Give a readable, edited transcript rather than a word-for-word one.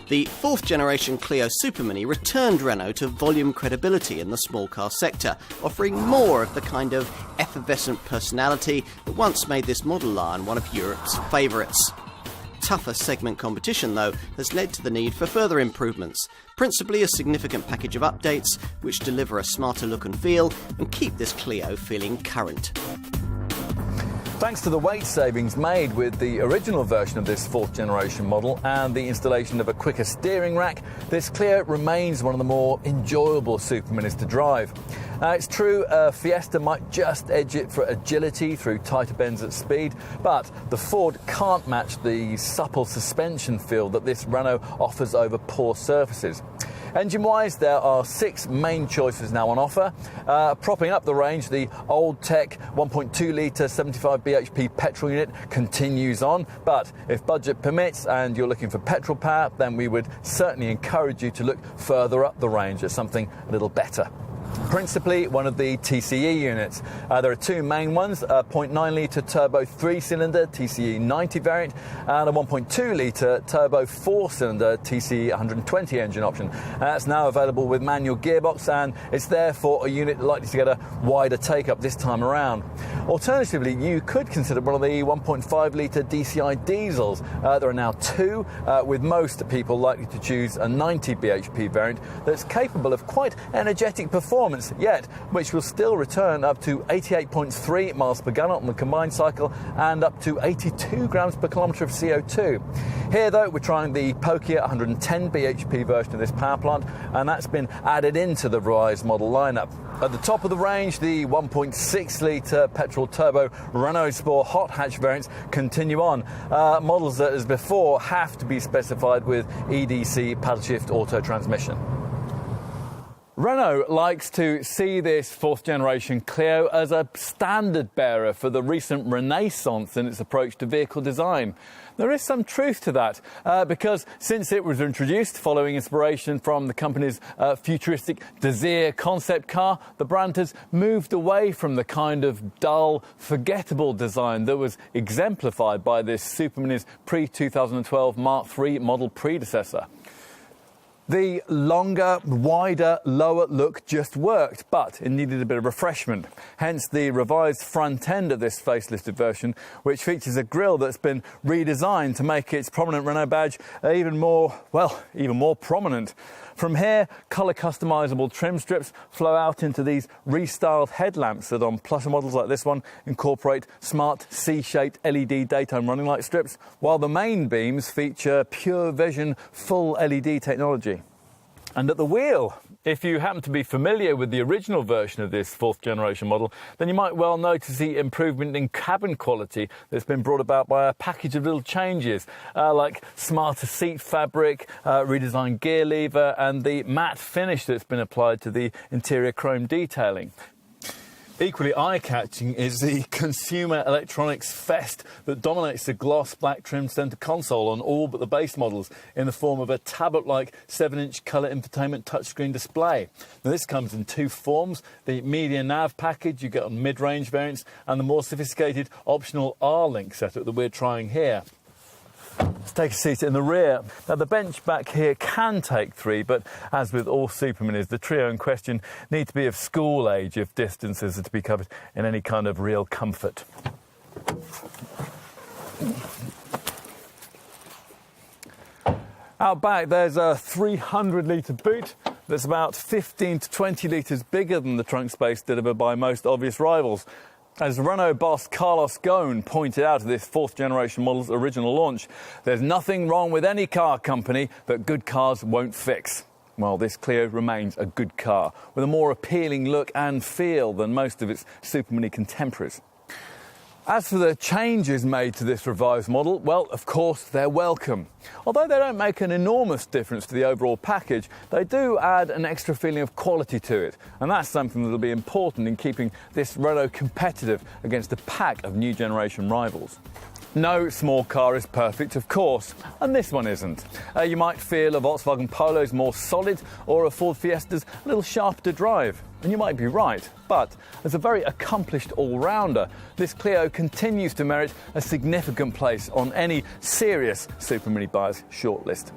The fourth generation Clio Super Mini returned Renault to volume credibility in the small car sector, offering more of the kind of effervescent personality that once made this model line one of Europe's favourites. Tougher segment competition, though, has led to the need for further improvements, principally a significant package of updates which deliver a smarter look and feel and keep this Clio feeling current. Thanks to the weight savings made with the original version of this fourth generation model and the installation of a quicker steering rack, this Clio remains one of the more enjoyable Super Minis to drive. It's true, Fiesta might just edge it for agility through tighter bends at speed, but the Ford can't match the supple suspension feel that this Renault offers over poor surfaces. Engine-wise, there are 6 main choices now on offer. Propping up the range, the old tech 1.2 litre 75 bhp petrol unit continues on, but if budget permits and you're looking for petrol power, then we would certainly encourage you to look further up the range at something a little better. Principally one of the TCE units. There are 2 main ones, a 0.9 litre turbo 3-cylinder TCE 90 variant and a 1.2 litre turbo 4-cylinder TCE 120 engine option. That's now available with manual gearbox, and it's therefore a unit likely to get a wider take-up this time around. Alternatively, you could consider one of the 1.5 litre DCI diesels. There are now 2, with most people likely to choose a 90 bhp variant that's capable of quite energetic performance, yet which will still return up to 88.3 miles per gallon on the combined cycle and up to 82 grams per kilometre of CO2. Here, though, we're trying the pokier 110 bhp version of this power plant, and that's been added into the revised model lineup. At the top of the range, the 1.6 litre petrol turbo Renault Sport hot hatch variants continue on. Models that, as before, have to be specified with EDC paddle shift auto transmission. Renault likes to see this fourth generation Clio as a standard bearer for the recent renaissance in its approach to vehicle design. There is some truth to that, because since it was introduced following inspiration from the company's futuristic Desir concept car, the brand has moved away from the kind of dull, forgettable design that was exemplified by this Super Mini's pre-2012 Mark III model predecessor. The longer, wider, lower look just worked, but it needed a bit of refreshment. Hence the revised front end of this facelifted version, which features a grille that's been redesigned to make its prominent Renault badge even more prominent. From here, colour customisable trim strips flow out into these restyled headlamps that on plusher models like this one incorporate smart C-shaped LED daytime running light strips, while the main beams feature pure vision full LED technology. And at the wheel, if you happen to be familiar with the original version of this fourth generation model, then you might well notice the improvement in cabin quality that's been brought about by a package of little changes, like smarter seat fabric, redesigned gear lever, and the matte finish that's been applied to the interior chrome detailing. Equally eye-catching is the consumer electronics fest that dominates the gloss black trimmed centre console on all but the base models in the form of a tablet-like 7-inch colour infotainment touchscreen display. Now, this comes in 2 forms: the media nav package you get on mid-range variants and the more sophisticated optional R-Link setup that we're trying here. Let's take a seat in the rear. Now, the bench back here can take 3, but as with all Super Minis, the trio in question need to be of school age if distances are to be covered in any kind of real comfort. Out back, there's a 300-litre boot that's about 15 to 20 litres bigger than the trunk space delivered by most obvious rivals. As Renault boss Carlos Ghosn pointed out at this fourth generation model's original launch, there's nothing wrong with any car company that good cars won't fix. Well, this Clio remains a good car, with a more appealing look and feel than most of its Super Mini contemporaries. As for the changes made to this revised model, well, of course, they're welcome. Although they don't make an enormous difference to the overall package, they do add an extra feeling of quality to it. And that's something that'll be important in keeping this Renault competitive against a pack of new generation rivals. No small car is perfect, of course, and this one isn't. You might feel a Volkswagen Polo's more solid or a Ford Fiesta's a little sharper to drive. And you might be right, but as a very accomplished all-rounder, this Clio continues to merit a significant place on any serious Super Mini buyer's shortlist.